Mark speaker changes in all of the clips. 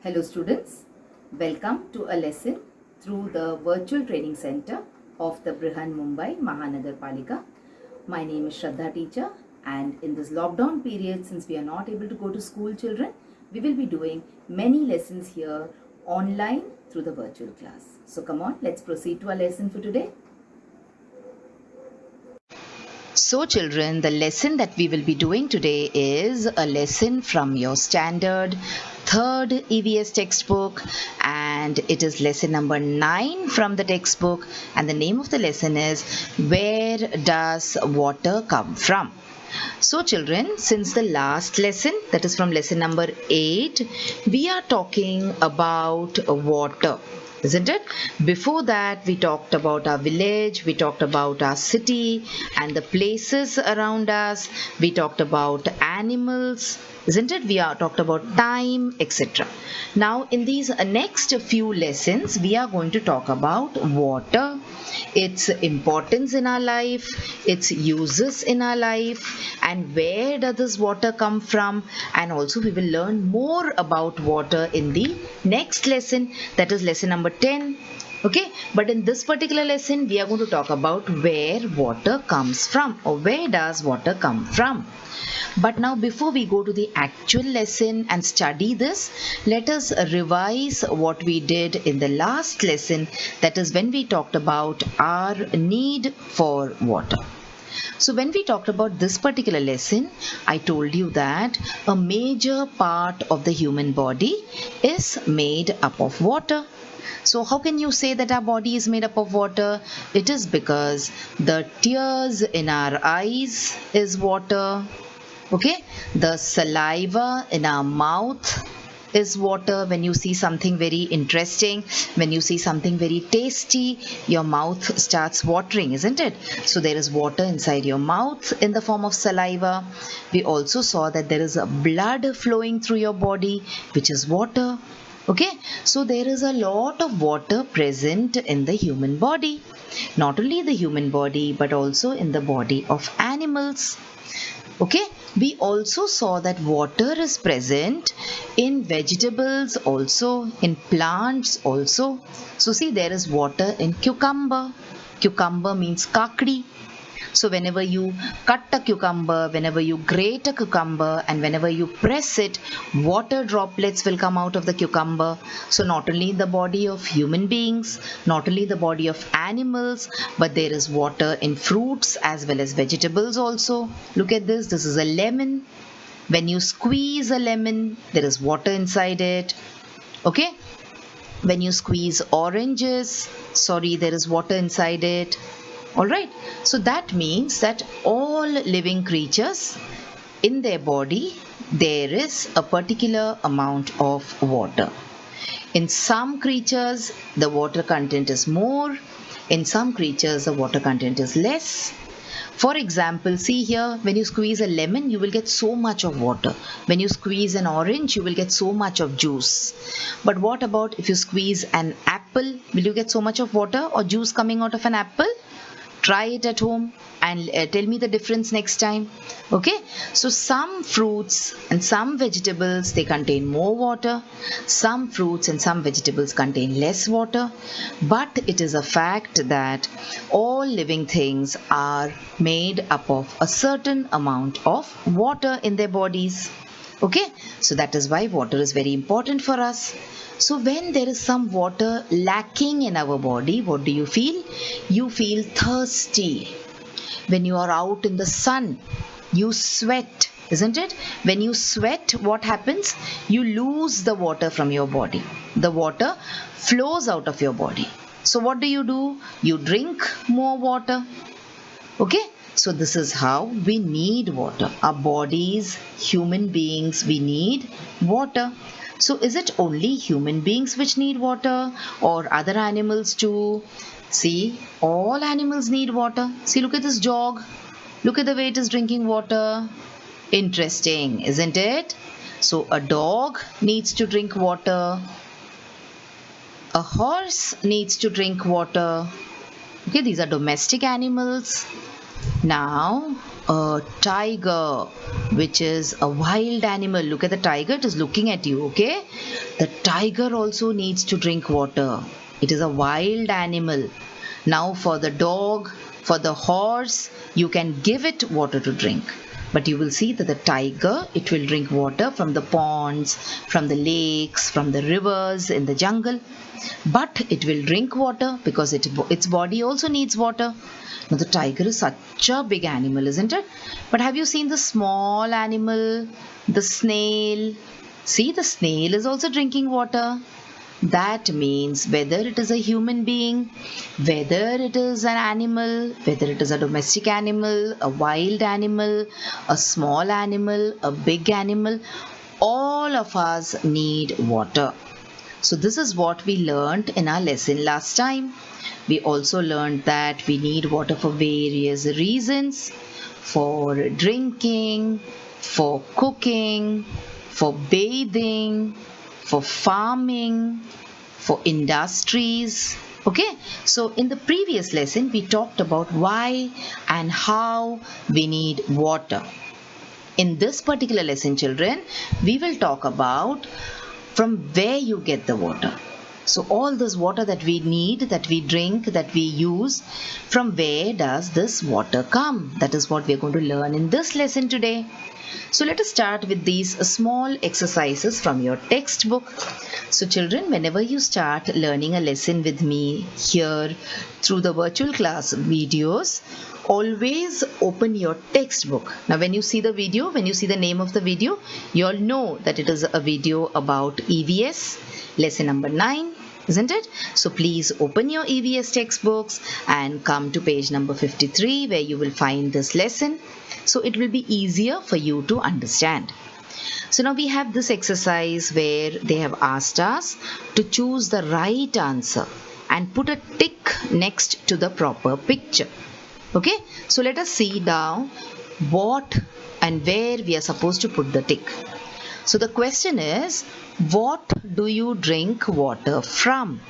Speaker 1: Hello students, welcome to a lesson through the virtual training center of the Brihan Mumbai Mahanagar Palika. My name is Shraddha teacher, and in this lockdown period, since we are not able to go to school, children, we will be doing many lessons here online through the virtual class. So come on, let's proceed to our lesson for today. So children, the lesson that we will be doing today is a lesson from your standard 3rd EVS textbook, and it is lesson number 9 from the textbook, and the name of the lesson is Where Does Water Come From? So children, since the last lesson, that is from lesson number 8, we are talking about water, isn't it? Before that, we talked about our village, we talked about our city and the places around us, we talked about animals, isn't it? We are talked about time, etc. Now in these next few lessons, we are going to talk about water, its importance in our life, its uses in our life, and where does this water come from, and also we will learn more about water in the next lesson, that is lesson number 10. Okay, but in this particular lesson we are going to talk about where water comes from, or where does water come from. But now before we go to the actual lesson and study this, let us revise what we did in the last lesson, that is when we talked about our need for water. So when we talked about this particular lesson, I told you that a major part of the human body is made up of water. So how can you say that our body is made up of water? It is because the tears in our eyes is water. Okay, the saliva in our mouth is water. When you see something very interesting, when you see something very tasty, your mouth starts watering, isn't it? So there is water inside your mouth in the form of saliva. We also saw that there is a blood flowing through your body, which is water. Okay, so there is a lot of water present in the human body. Not only the human body, but also in the body of animals. Okay, we also saw that water is present in vegetables also, in plants also. So see, there is water in cucumber. Cucumber means kakdi. So whenever you cut a cucumber, whenever you grate a cucumber, and whenever you press it, water droplets will come out of the cucumber. So not only in the body of human beings, not only the body of animals, but there is water in fruits as well as vegetables also. Look at this. This is a lemon. When you squeeze a lemon, there is water inside it. Okay? When you squeeze oranges, sorry, there is water inside it. Alright, so that means that all living creatures, in their body there is a particular amount of water. In some creatures the water content is more, in some creatures the water content is less. For example, see here, when you squeeze a lemon, you will get so much of water. When you squeeze an orange, you will get so much of juice. But what about if you squeeze an apple? Will you get so much of water or juice coming out of an apple? Try it at home and tell me the difference next time. Okay, so some fruits and some vegetables, they contain more water, some fruits and some vegetables contain less water, but it is a fact that all living things are made up of a certain amount of water in their bodies. Okay, so that is why water is very important for us. So when there is some water lacking in our body, what do you feel? You feel thirsty. When you are out in the sun, you sweat, isn't it? When you sweat, what happens? You lose the water from your body. The water flows out of your body. So what do? You drink more water. Okay? So this is how we need water. Our bodies, human beings, we need water. So is it only human beings which need water, or other animals too? See, all animals need water. See, look at this dog. Look at the way it is drinking water. Interesting, isn't it? So a dog needs to drink water. A horse needs to drink water. Okay, these are domestic animals. Now, a tiger, which is a wild animal. Look at the tiger, it is looking at you, okay? The tiger also needs to drink water. It is a wild animal. Now, for the dog, for the horse, you can give it water to drink. But you will see that the tiger, it will drink water from the ponds, from the lakes, from the rivers, in the jungle. But it will drink water because its body also needs water. Now, the tiger is such a big animal, isn't it? But have you seen the small animal, the snail? See, the snail is also drinking water. That means whether it is a human being, whether it is an animal, whether it is a domestic animal, a wild animal, a small animal, a big animal, all of us need water. So this is what we learned in our lesson last time. We also learned that we need water for various reasons, for drinking, for cooking, for bathing, for farming, for industries. Okay, so in the previous lesson, we talked about why and how we need water. In this particular lesson, children, we will talk about from where you get the water. So all this water that we need, that we drink, that we use, from where does this water come? That is what we are going to learn in this lesson today. So let us start with these small exercises from your textbook. So children, whenever you start learning a lesson with me here through the virtual class videos, always open your textbook. Now when you see the video, when you see the name of the video, you all know that it is a video about EVS, lesson number 9. Isn't it? So please open your EVS textbooks and come to page number 53 where you will find this lesson. So it will be easier for you to understand. So now we have this exercise where they have asked us to choose the right answer and put a tick next to the proper picture. Okay, so let us see now what and where we are supposed to put the tick. So the question is, what do you drink water from?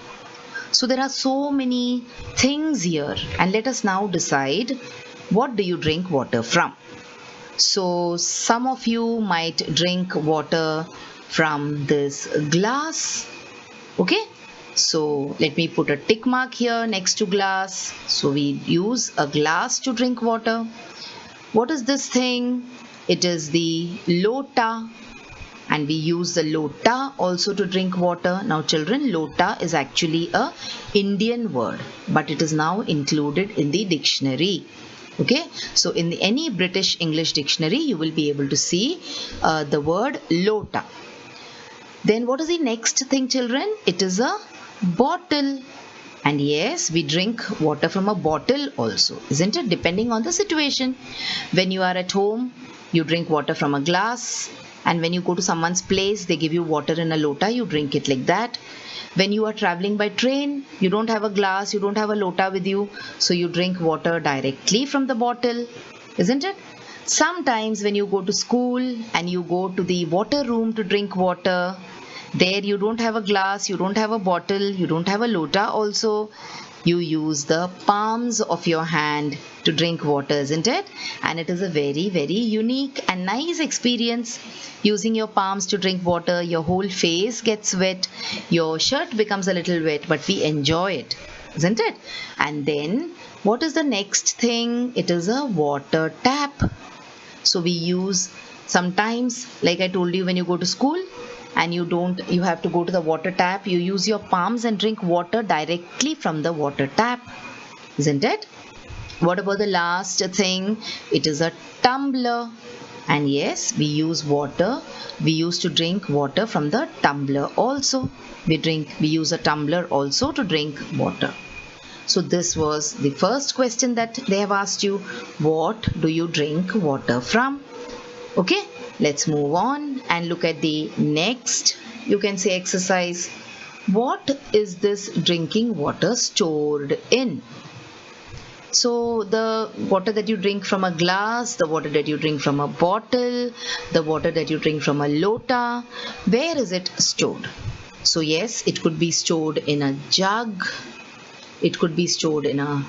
Speaker 1: So there are so many things here, and let us now decide, what do you drink water from? So some of you might drink water from this glass. Okay, so let me put a tick mark here next to glass. So we use a glass to drink water. What is this thing? It is the lota, and we use the lota also to drink water. Now children, lota is actually a Indian word, but it is now included in the dictionary. Okay, so in any British English dictionary you will be able to see the word lota. Then what is the next thing, children? It is a bottle. And yes, we drink water from a bottle also, isn't it? Depending on the situation. When you are at home, you drink water from a glass, and when you go to someone's place, they give you water in a lota, you drink it like that. When you are traveling by train, you don't have a glass, you don't have a lota with you, so you drink water directly from the bottle, isn't it? Sometimes when you go to school and you go to the water room to drink water, there you don't have a glass, you don't have a bottle, you don't have a lota also. You use the palms of your hand to drink water, isn't it? And it is a very, very unique and nice experience. Using your palms to drink water, your whole face gets wet, your shirt becomes a little wet, but we enjoy it, isn't it? And then what is the next thing? It is a water tap. So we use sometimes, like I told you, when you go to school and you have to go to the water tap, you use your palms and drink water directly from the water tap, isn't it? What about the last thing? It is a tumbler. And yes, we use water. We used to drink water from the tumbler also. We use a tumbler also to drink water. So this was the first question that they have asked you. What do you drink water from? Okay, let's move on and look at the next, you can say, exercise. What is this drinking water stored in? So the water that you drink from a glass, the water that you drink from a bottle, the water that you drink from a lota, where is it stored? So yes, it could be stored in a jug, it could be stored in a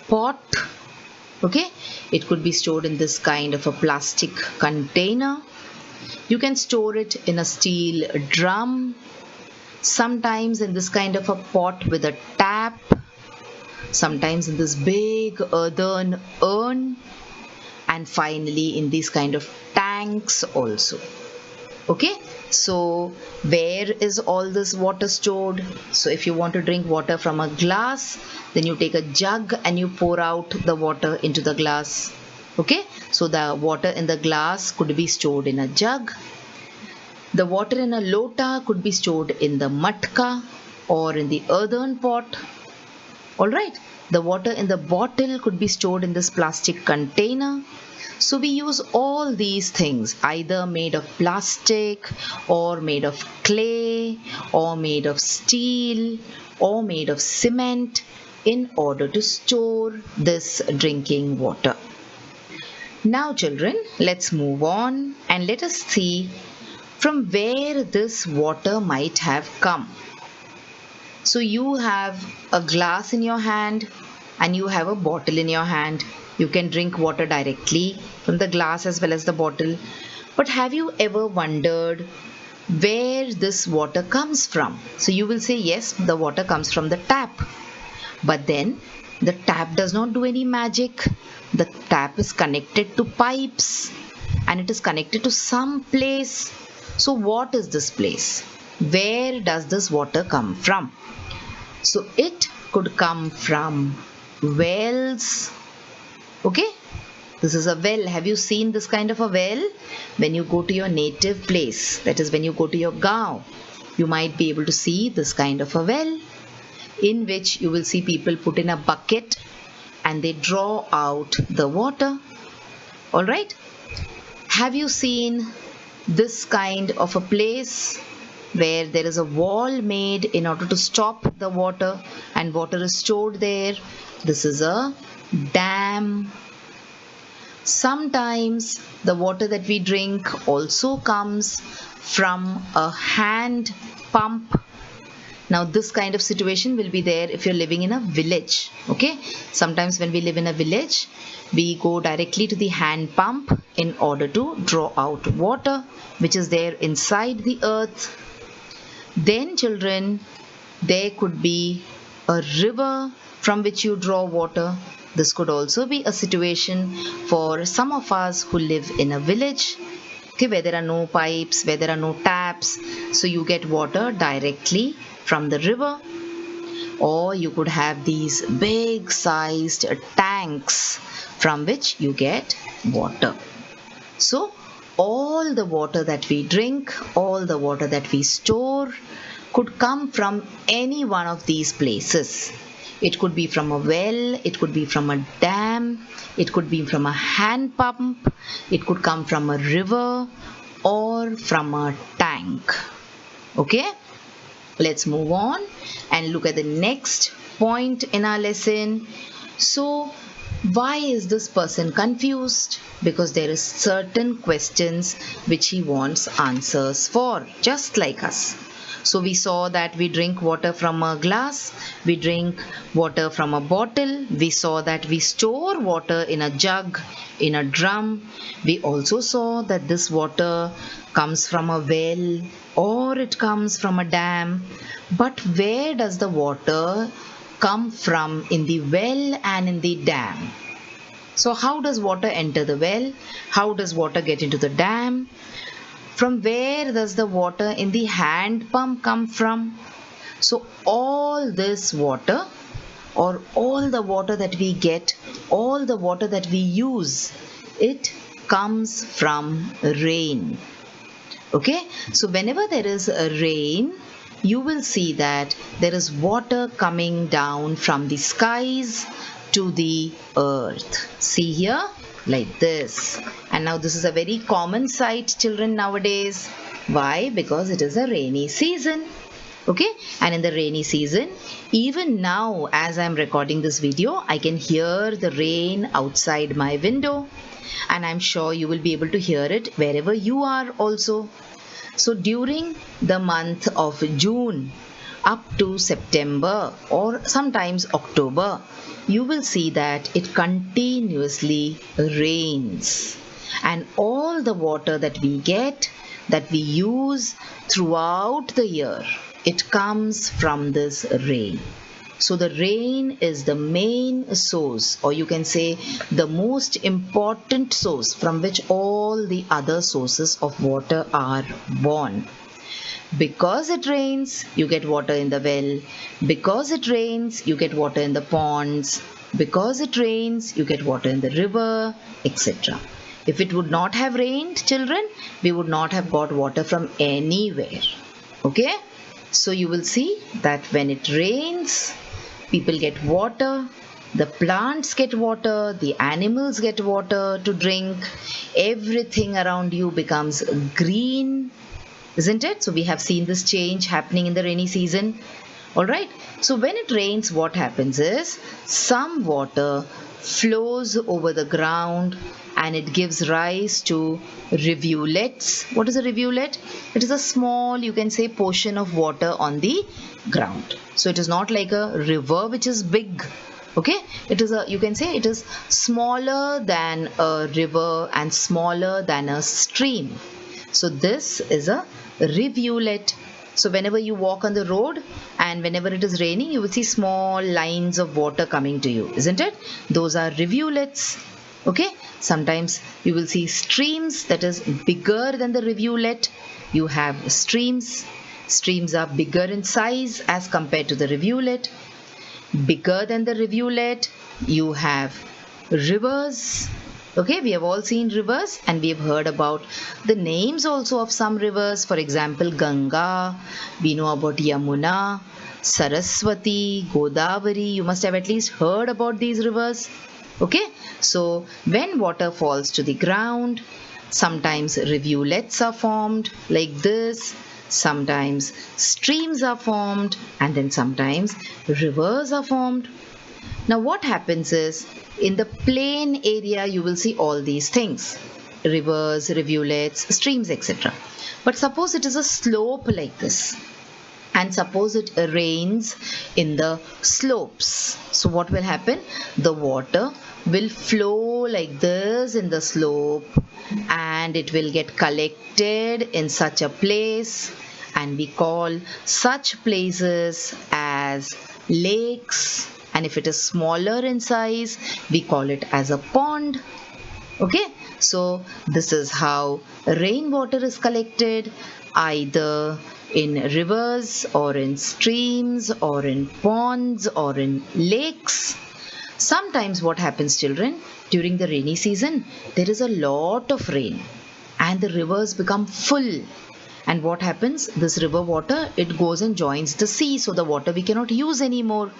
Speaker 1: pot, Okay, it could be stored in this kind of a plastic container. You can store it in a steel drum, sometimes in this kind of a pot with a tap, sometimes in this big earthen urn, and finally in these kind of tanks also. Okay, so where is all this water stored? So if you want to drink water from a glass, then you take a jug and you pour out the water into the glass. Okay, so the water in the glass could be stored in a jug. The water in a lota could be stored in the matka or in the earthen pot. Alright, the water in the bottle could be stored in this plastic container. So we use all these things, either made of plastic or made of clay or made of steel or made of cement, in order to store this drinking water. Now children, let's move on and let us see from where this water might have come. So you have a glass in your hand and you have a bottle in your hand. You can drink water directly from the glass as well as the bottle. But have you ever wondered where this water comes from? So you will say, yes, the water comes from the tap. But then the tap does not do any magic. The tap is connected to pipes and it is connected to some place. So what is this place? Where does this water come from? So it could come from wells. Okay, this is a well. Have you seen this kind of a well? When you go to your native place, that is when you go to your gaon, you might be able to see this kind of a well, in which you will see people put in a bucket and they draw out the water. Alright, have you seen this kind of a place where there is a wall made in order to stop the water and water is stored there? This is a dam. Sometimes the water that we drink also comes from a hand pump. Now this kind of situation will be there if you're living in a village. Okay, sometimes when we live in a village, we go directly to the hand pump in order to draw out water which is there inside the earth. Then children, there could be a river from which you draw water. This could also be a situation for some of us who live in a village, okay, where there are no pipes, where there are no taps. So you get water directly from the river, or you could have these big sized tanks from which you get water. So all the water that we drink, all the water that we store could come from any one of these places. It could be from a well, it could be from a dam, it could be from a hand pump, it could come from a river or from a tank. Okay, let's move on and look at the next point in our lesson. So why is this person confused? Because there is certain questions which he wants answers for, just like us. So we saw that we drink water from a glass, we drink water from a bottle, we saw that we store water in a jug, in a drum. We also saw that this water comes from a well or it comes from a dam. But where does the water come from in the well and in the dam? So how does water enter the well? How does water get into the dam? From where does the water in the hand pump come from? So all this water, or all the water that we get, all the water that we use, it comes from rain. Okay, so whenever there is a rain, you will see that there is water coming down from the skies to the earth. See here, like this. And now this is a very common sight, children, nowadays. Why? Because it is a rainy season. Okay, and in the rainy season, even now as I'm recording this video, I can hear the rain outside my window, and I'm sure you will be able to hear it wherever you are also. So during the month of June, up to September or sometimes October, you will see that it continuously rains. And all the water that we get, that we use throughout the year, it comes from this rain. So the rain is the main source, or you can say the most important source from which all the other sources of water are born. Because it rains, you get water in the well. Because it rains, you get water in the ponds. Because it rains, you get water in the river, etc. If it would not have rained, children, we would not have got water from anywhere. Okay? So you will see that when it rains, people get water, the plants get water, the animals get water to drink, everything around you becomes green, isn't it? So we have seen this change happening in the rainy season. All right. So when it rains, what happens is some water flows over the ground and it gives rise to rivulets. What is a rivulet? It is a small, you can say, portion of water on the ground. So it is not like a river which is big. Okay, it is a, you can say it is smaller than a river and smaller than a stream. So this is a rivulet. So whenever you walk on the road and whenever it is raining, you will see small lines of water coming to you, isn't it? Those are rivulets. Okay, sometimes you will see streams that is bigger than the rivulet. You have streams. Streams are bigger in size as compared to the rivulet. Bigger than the rivulet, you have rivers. Okay, we have all seen rivers and we have heard about the names also of some rivers. For example, Ganga, we know about Yamuna, Saraswati, Godavari. You must have at least heard about these rivers. Okay, so when water falls to the ground, sometimes rivulets are formed like this. Sometimes streams are formed and then sometimes rivers are formed. Now what happens is in the plain area you will see all these things, rivers, rivulets, streams, etc. But suppose it is a slope like this and suppose it rains in the slopes. So what will happen? The water will flow like this in the slope and it will get collected in such a place, and we call such places as lakes, and if it is smaller in size we call it as a pond. Okay, so this is how rainwater is collected, either in rivers or in streams or in ponds or in lakes. Sometimes what happens, children, during the rainy season there is a lot of rain and the rivers become full. And what happens? This river water, it goes and joins the sea, so the water we cannot use anymore.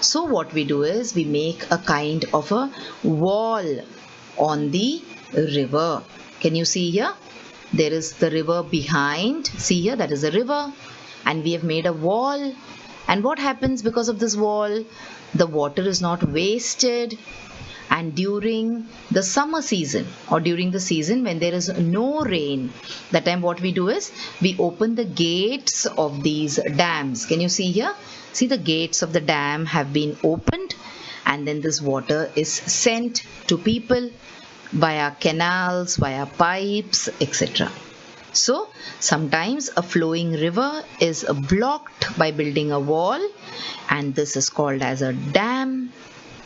Speaker 1: So what we do is we make a kind of a wall on the river. Can you see here? There is the river behind. See here, that is a river. And we have made a wall. And what happens because of this wall? The water is not wasted. And during the summer season or during the season when there is no rain, that time what we do is we open the gates of these dams. Can you see here? See, the gates of the dam have been opened and then this water is sent to people via canals, via pipes, etc. So sometimes a flowing river is blocked by building a wall and this is called as a dam.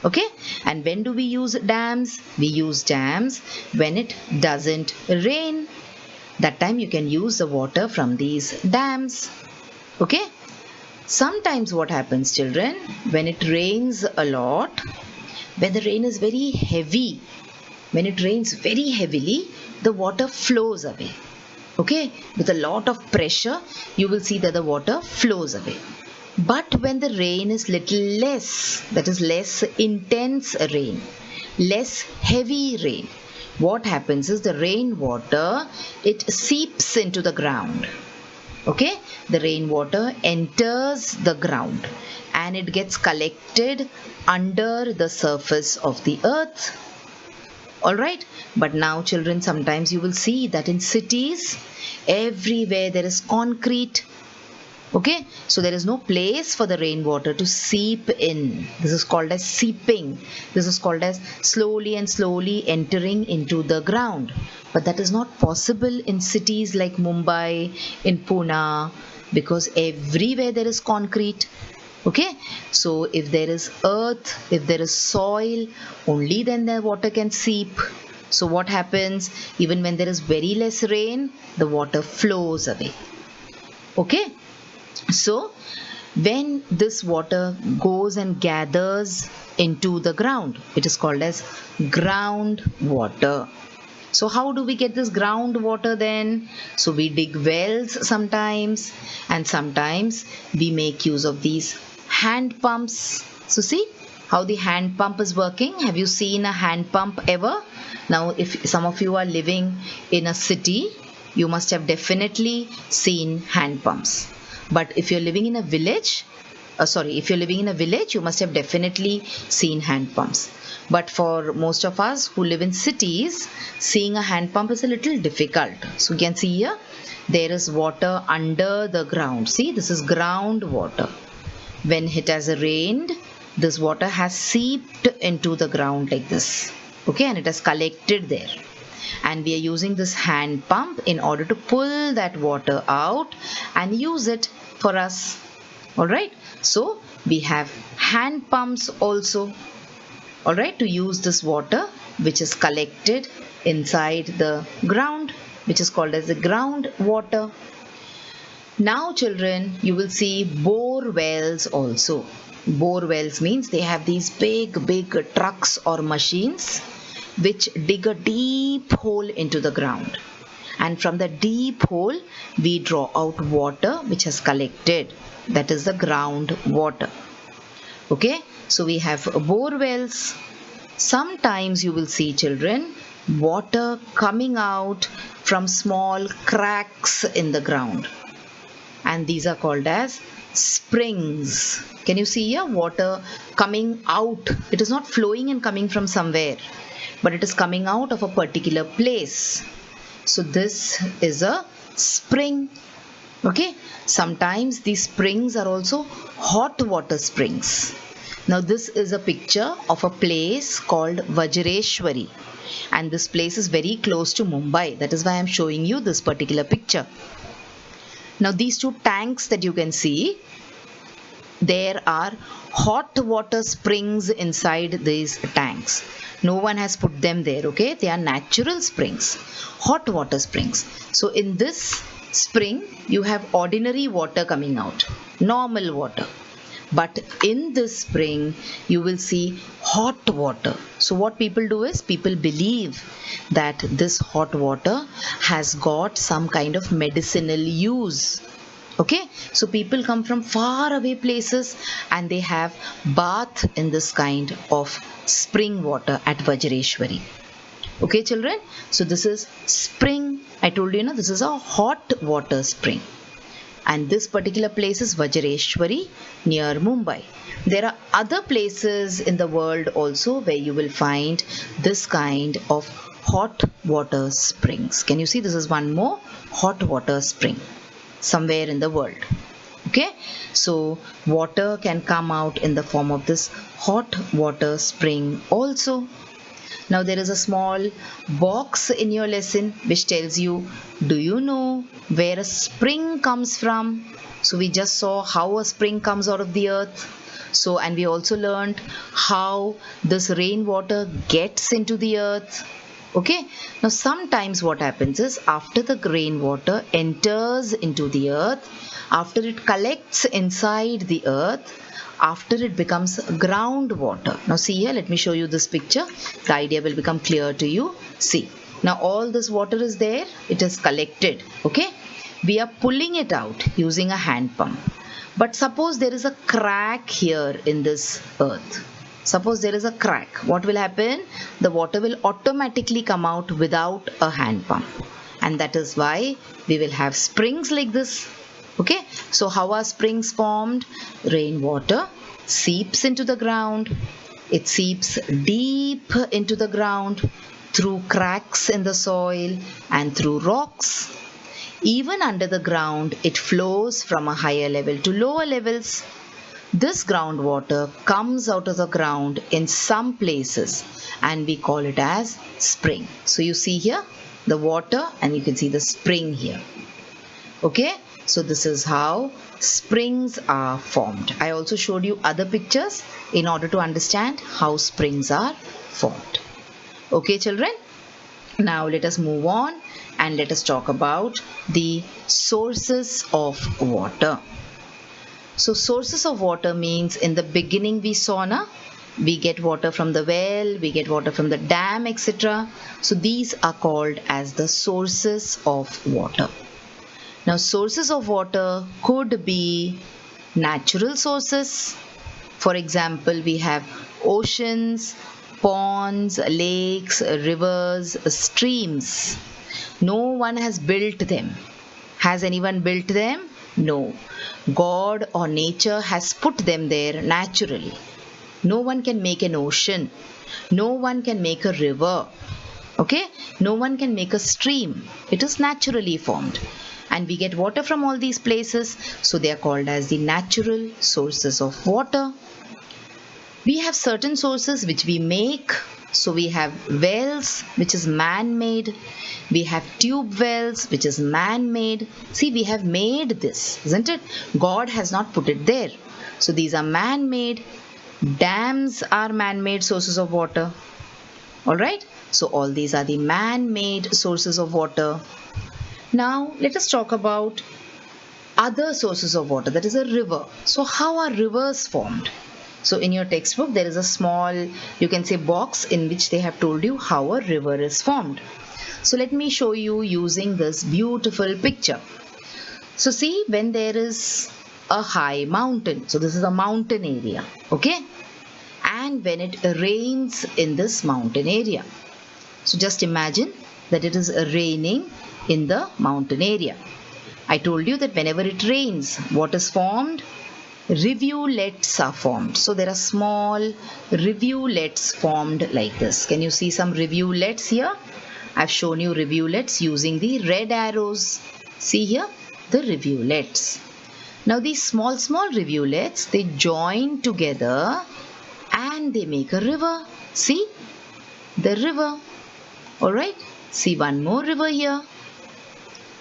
Speaker 1: Okay, and when do we use dams? We use dams when it doesn't rain. That time you can use the water from these dams. Okay, sometimes what happens, children, when it rains a lot, when the rain is very heavy, when it rains very heavily, the water flows away. Okay, with a lot of pressure, you will see that the water flows away. But when the rain is little less, that is less intense rain, less heavy rain, what happens is the rainwater, it seeps into the ground. Okay, the rainwater enters the ground and it gets collected under the surface of the earth. Alright, but now children, sometimes you will see that in cities, everywhere there is concrete. Okay, so there is no place for the rainwater to seep in. This is called as seeping. This is called as slowly and slowly entering into the ground. But that is not possible in cities like Mumbai, in Pune, because everywhere there is concrete. Okay, so if there is earth, if there is soil, only then the water can seep. So what happens? Even when there is very less rain, the water flows away. Okay, so when this water goes and gathers into the ground, it is called as groundwater. So how do we get this groundwater then? So we dig wells sometimes, and sometimes we make use of these hand pumps. So see how the hand pump is working. Have you seen a hand pump ever? Now if some of you are living in a city, you must have definitely seen hand pumps. But if you're living in a village, if you're living in a village, you must have definitely seen hand pumps. But for most of us who live in cities, seeing a hand pump is a little difficult. So you can see here, there is water under the ground. See, this is groundwater. When it has rained, this water has seeped into the ground like this. Okay, and it has collected there. And we are using this hand pump in order to pull that water out and use it for us. Alright, so we have hand pumps also, alright, to use this water which is collected inside the ground, which is called as the groundwater. Now children, you will see bore wells also. Bore wells means they have these big trucks or machines which dig a deep hole into the ground. And from the deep hole, we draw out water which has collected. That is the groundwater. Okay, so we have bore wells. Sometimes you will see children, water coming out from small cracks in the ground. And these are called as springs. Can you see here? Water coming out. It is not flowing and coming from somewhere, but it is coming out of a particular place. So this is a spring. Okay, sometimes these springs are also hot water springs. Now this is a picture of a place called Vajreshwari, and this place is very close to Mumbai. That is why I am showing you this particular picture. Now these two tanks that you can see, there are hot water springs inside these tanks. No one has put them there, okay? They are natural springs, hot water springs. So in this spring, you have ordinary water coming out, normal water. But in this spring, you will see hot water. So what people do is, people believe that this hot water has got some kind of medicinal use. Okay, so people come from far away places and they have bath in this kind of spring water at Vajreshwari. Okay children, so this is spring. I told you, this is a hot water spring. And this particular place is Vajreshwari near Mumbai. There are other places in the world also where you will find this kind of hot water springs. Can you see, this is one more hot water spring somewhere in the world. Okay, so water can come out in the form of this hot water spring also. Now there is a small box in your lesson which tells you, do you know where a spring comes from? So we just saw how a spring comes out of the earth. So, and we also learned how this rainwater gets into the earth. Okay, now sometimes what happens is, after the rainwater enters into the earth, after it collects inside the earth, after it becomes groundwater. Now see here, let me show you this picture. The idea will become clear to you. See, now all this water is there, it is collected. Okay, we are pulling it out using a hand pump. But suppose there is a crack here in this earth. Suppose there is a crack. What will happen? The water will automatically come out without a hand pump. And that is why we will have springs like this. Okay, so how are springs formed? Rainwater seeps into the ground. It seeps deep into the ground through cracks in the soil and through rocks. Even under the ground, it flows from a higher level to lower levels. This groundwater comes out of the ground in some places and we call it as spring. So you see here the water and you can see the spring here. Okay, so this is how springs are formed. I also showed you other pictures in order to understand how springs are formed. Okay, children. Now let us move on and let us talk about the sources of water. So sources of water means in the beginning we saw we get water from the well, we get water from the dam, etc. So these are called as the sources of water. Now sources of water could be natural sources. For example, we have oceans, ponds, lakes, rivers, streams. No one has built them. Has anyone built them? No. God or nature has put them there naturally. No one can make an ocean. No one can make a river. Okay? No one can make a stream. It is naturally formed. And we get water from all these places. So they are called as the natural sources of water. We have certain sources which we make. So we have wells, which is man-made. We have tube wells, which is man-made. See, we have made this, isn't it? God has not put it there. So these are man-made. Dams are man-made sources of water. Alright? So all these are the man-made sources of water. Now let us talk about other sources of water, that is a river. So how are rivers formed? So in your textbook there is a small, you can say, box in which they have told you how a river is formed. So let me show you using this beautiful picture. So see, when there is a high mountain, so this is a mountain area, okay? And when it rains in this mountain area. So just imagine that it is raining in the mountain area. I told you that whenever it rains, what is formed? Rivulets are formed. So there are small rivulets formed like this. Can you see some rivulets here? I've shown you rivulets using the red arrows. See here, the rivulets. Now these small rivulets, they join together and they make a river. See, the river. Alright, see one more river here.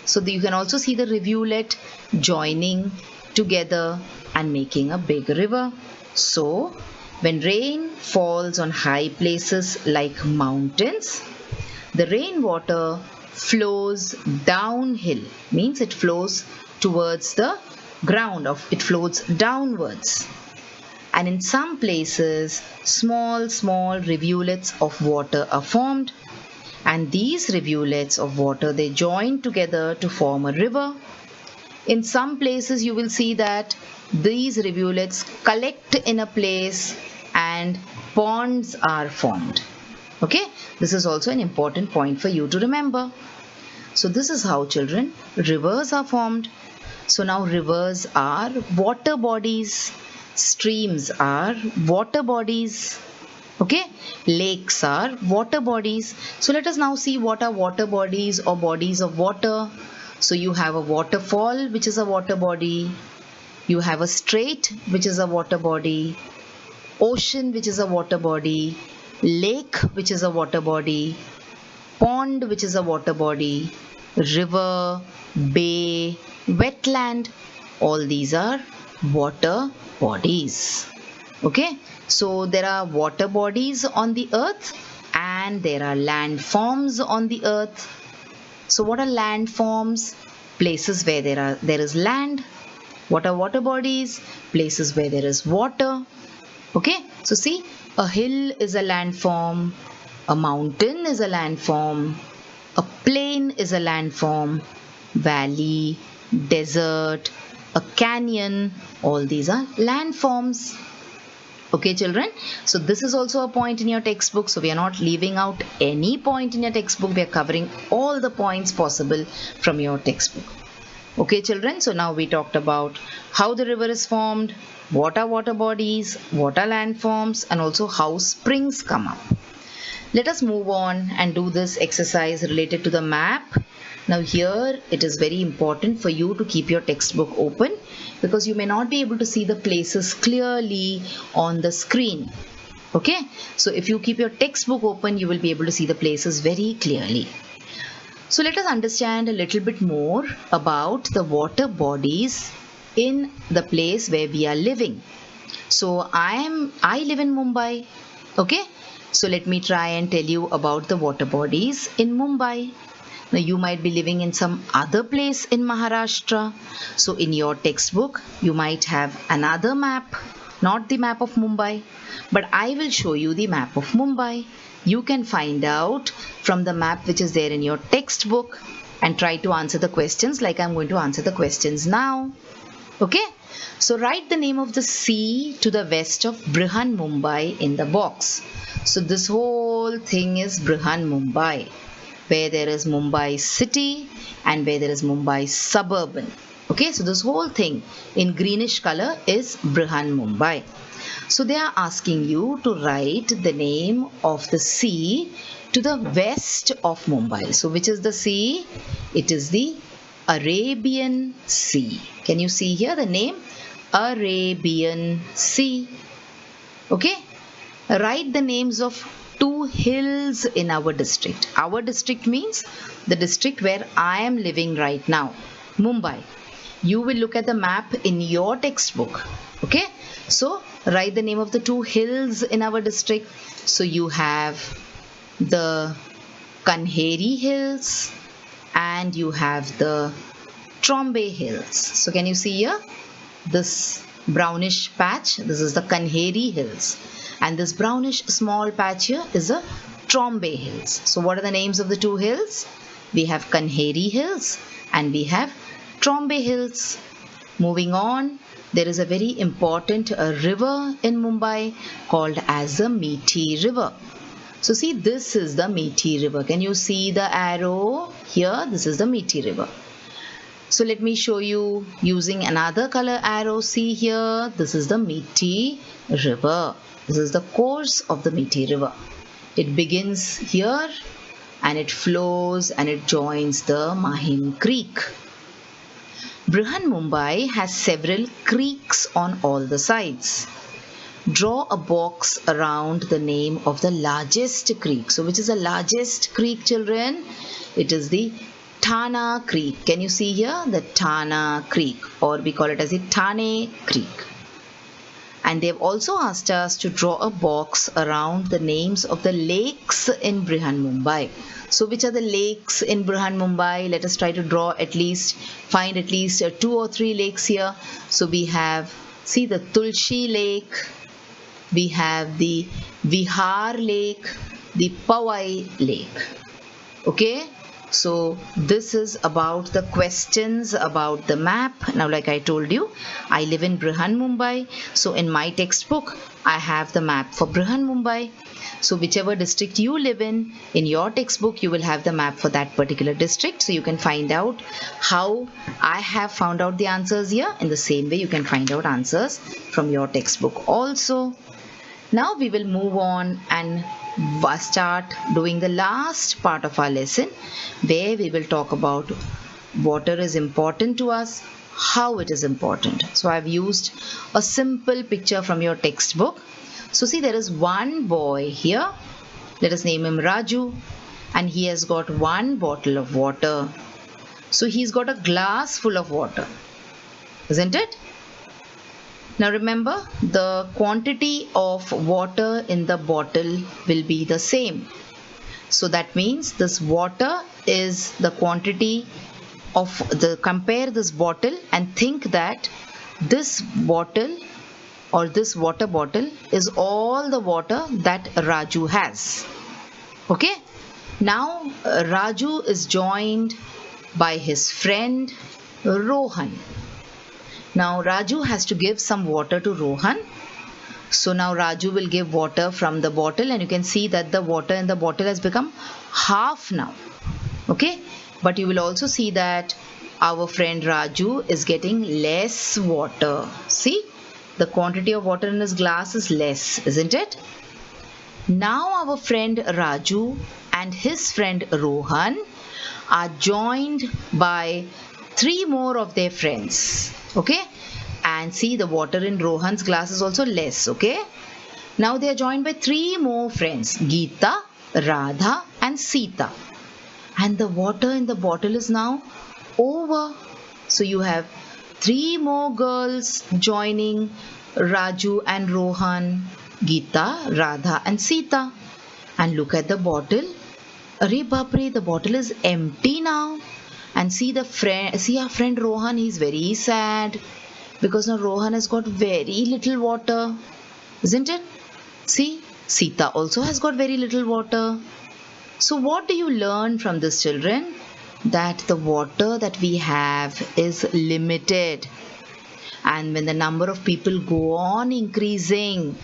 Speaker 1: So you can also see the rivulet joining together and making a big river. So when rain falls on high places like mountains, the rainwater flows downhill, means it flows towards the ground, it flows downwards. And in some places, small rivulets of water are formed. And these rivulets of water, they join together to form a river. In some places you will see that these rivulets collect in a place and ponds are formed. Okay, this is also an important point for you to remember. So this is how, children, rivers are formed. So now rivers are water bodies, streams are water bodies. Okay, lakes are water bodies. So let us now see what are water bodies or bodies of water. So you have a waterfall, which is a water body. You have a strait, which is a water body. Ocean, which is a water body. Lake, which is a water body. Pond, which is a water body. River, bay, wetland. All these are water bodies. Okay, so there are water bodies on the earth and there are landforms on the earth. So what are landforms? Places where there is land. What are water bodies? Places where there is water. Okay, so see, a hill is a landform, a mountain is a landform, a plain is a landform, valley, desert, a canyon, all these are landforms. Okay, children, so this is also a point in your textbook. So we are not leaving out any point in your textbook. We are covering all the points possible from your textbook. Okay, children, so now we talked about how the river is formed, what are water bodies, what are landforms, and also how springs come up. Let us move on and do this exercise related to the map. Now here it is very important for you to keep your textbook open because you may not be able to see the places clearly on the screen. Okay, so if you keep your textbook open, you will be able to see the places very clearly. So let us understand a little bit more about the water bodies in the place where we are living. So I live in Mumbai. Okay, so let me try and tell you about the water bodies in Mumbai. Now you might be living in some other place in Maharashtra. So in your textbook, you might have another map, not the map of Mumbai, but I will show you the map of Mumbai. You can find out from the map which is there in your textbook and try to answer the questions like I'm going to answer the questions now. Okay, so write the name of the sea to the west of Brihan Mumbai in the box. So this whole thing is Brihan Mumbai, where there is Mumbai city and where there is Mumbai suburban. Okay, so this whole thing in greenish color is Brihan Mumbai. So they are asking you to write the name of the sea to the west of Mumbai. So which is the sea? It is the Arabian Sea. Can you see here the name? Arabian Sea. Okay, write the names of two hills in our district. Our district means the district where I am living right now, Mumbai. You will look at the map in your textbook. Okay, so write the name of the two hills in our district. So you have the Kanheri Hills and you have the Trombe Hills. So can you see here this brownish patch? This is the Kanheri Hills, and this brownish small patch here is the Trombe Hills. So what are the names of the two hills? We have Kanheri Hills and we have Trombe Hills. Moving on, there is a very important river in Mumbai called as the Meethi River. So see, this is the Meethi River. Can you see the arrow here? This is the Meethi River. So let me show you using another color arrow. See here, this is the Meethi River. This is the course of the Meethi River. It begins here and it flows and it joins the Mahim Creek. Brihan Mumbai has several creeks on all the sides. Draw a box around the name of the largest creek. So which is the largest creek, children? It is the Tana Creek. Can you see here? The Tana Creek, or we call it as the Thane Creek. And they've also asked us to draw a box around the names of the lakes in Brihan Mumbai. So which are the lakes in Brihan Mumbai? Let us try to find at least 2 or 3 lakes here. So we have, see, the Tulshi Lake, we have the Vihar Lake, the Powai Lake. Okay, so this is about the questions about the map. Now, like I told you, I live in Brihan Mumbai. So in my textbook, I have the map for Brihan Mumbai. So whichever district you live in your textbook, you will have the map for that particular district. So you can find out how I have found out the answers here. In the same way, you can find out answers from your textbook also. Now we will move on and start doing the last part of our lesson, where we will talk about water is important to us, how it is important. So I've used a simple picture from your textbook. So see, there is one boy here. Let us name him Raju, and he has got one bottle of water. So he's got a glass full of water, isn't it? Now remember, the quantity of water in the bottle will be the same. So that means this water is the quantity of compare this bottle and think that this bottle or this water bottle is all the water that Raju has. Okay. Now Raju is joined by his friend Rohan. Now Raju has to give some water to Rohan. So now Raju will give water from the bottle, and you can see that the water in the bottle has become half now. Okay, but you will also see that our friend Raju is getting less water. See, the quantity of water in his glass is less, isn't it? Now our friend Raju and his friend Rohan are joined by 3 more of their friends. Okay? And see, the water in Rohan's glass is also less. Okay? Now they are joined by 3 more friends, Geeta, Radha and Sita. And the water in the bottle is now over. So you have 3 more girls joining Raju and Rohan, Geeta, Radha and Sita. And look at the bottle. Arey Bapre, the bottle is empty now. And see our friend Rohan, he's very sad because now Rohan has got very little water, isn't it? See, Sita also has got very little water. So what do you learn from this, children? That the water that we have is limited. And when the number of people go on increasing,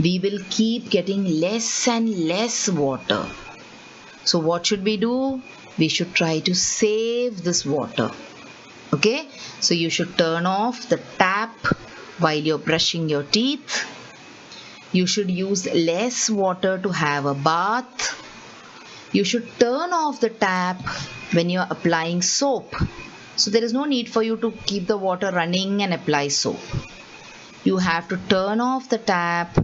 Speaker 1: we will keep getting less and less water. So what should we do? We should try to save this water. Okay? So you should turn off the tap while you're brushing your teeth. You should use less water to have a bath. You should turn off the tap when you are applying soap. So there is no need for you to keep the water running and apply soap. You have to turn off the tap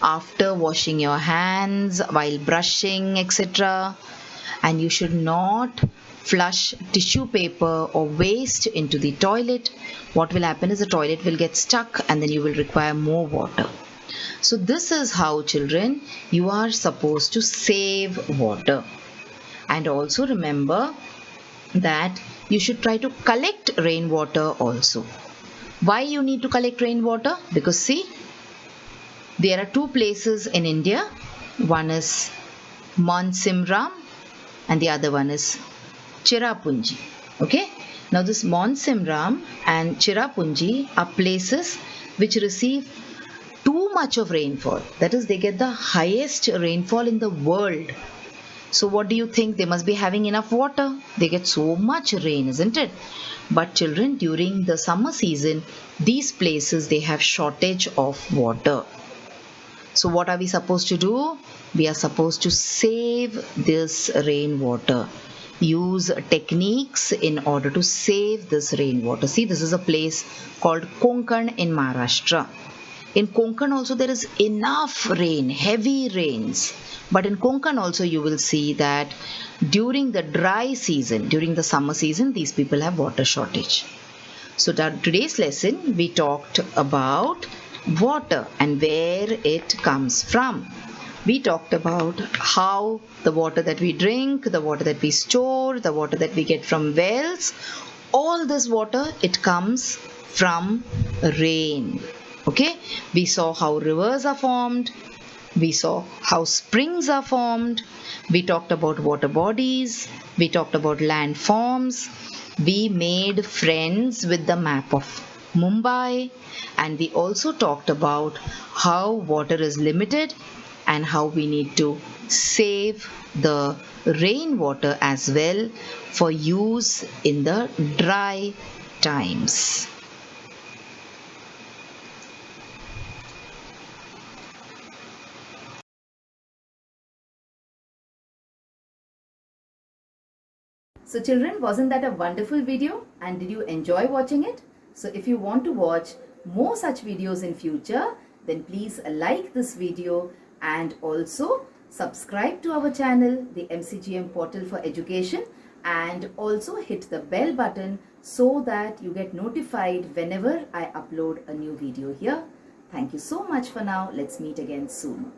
Speaker 1: after washing your hands, while brushing, etc. And you should not flush tissue paper or waste into the toilet. What will happen is the toilet will get stuck and then you will require more water. So this is how, children, you are supposed to save water. And also remember that you should try to collect rainwater also. Why you need to collect rainwater? Because see, there are 2 places in India. One is Monsimram and the other one is Cherrapunji. Okay? Now this Monsimram and Cherrapunji are places which receive too much of rainfall. That is, they get the highest rainfall in the world. So what do you think? They must be having enough water. They get so much rain, isn't it? But children, during the summer season, these places, they have shortage of water. So what are we supposed to do? We are supposed to save this rainwater. Use techniques in order to save this rainwater. See, this is a place called Konkan in Maharashtra. In Konkan also there is enough rain, heavy rains. But in Konkan also you will see that during the dry season, during the summer season, these people have water shortage. So today's lesson we talked about water and where it comes from. We talked about how the water that we drink, the water that we store, the water that we get from wells, all this water, it comes from rain. Okay, we saw how rivers are formed, we saw how springs are formed, we talked about water bodies, we talked about landforms, we made friends with the map of Mumbai, and we also talked about how water is limited and how we need to save the rainwater as well for use in the dry times. So children, wasn't that a wonderful video? And did you enjoy watching it? So if you want to watch more such videos in future, then please like this video and also subscribe to our channel, the MCGM Portal for Education, and also hit the bell button so that you get notified whenever I upload a new video here. Thank you so much for now. Let's meet again soon.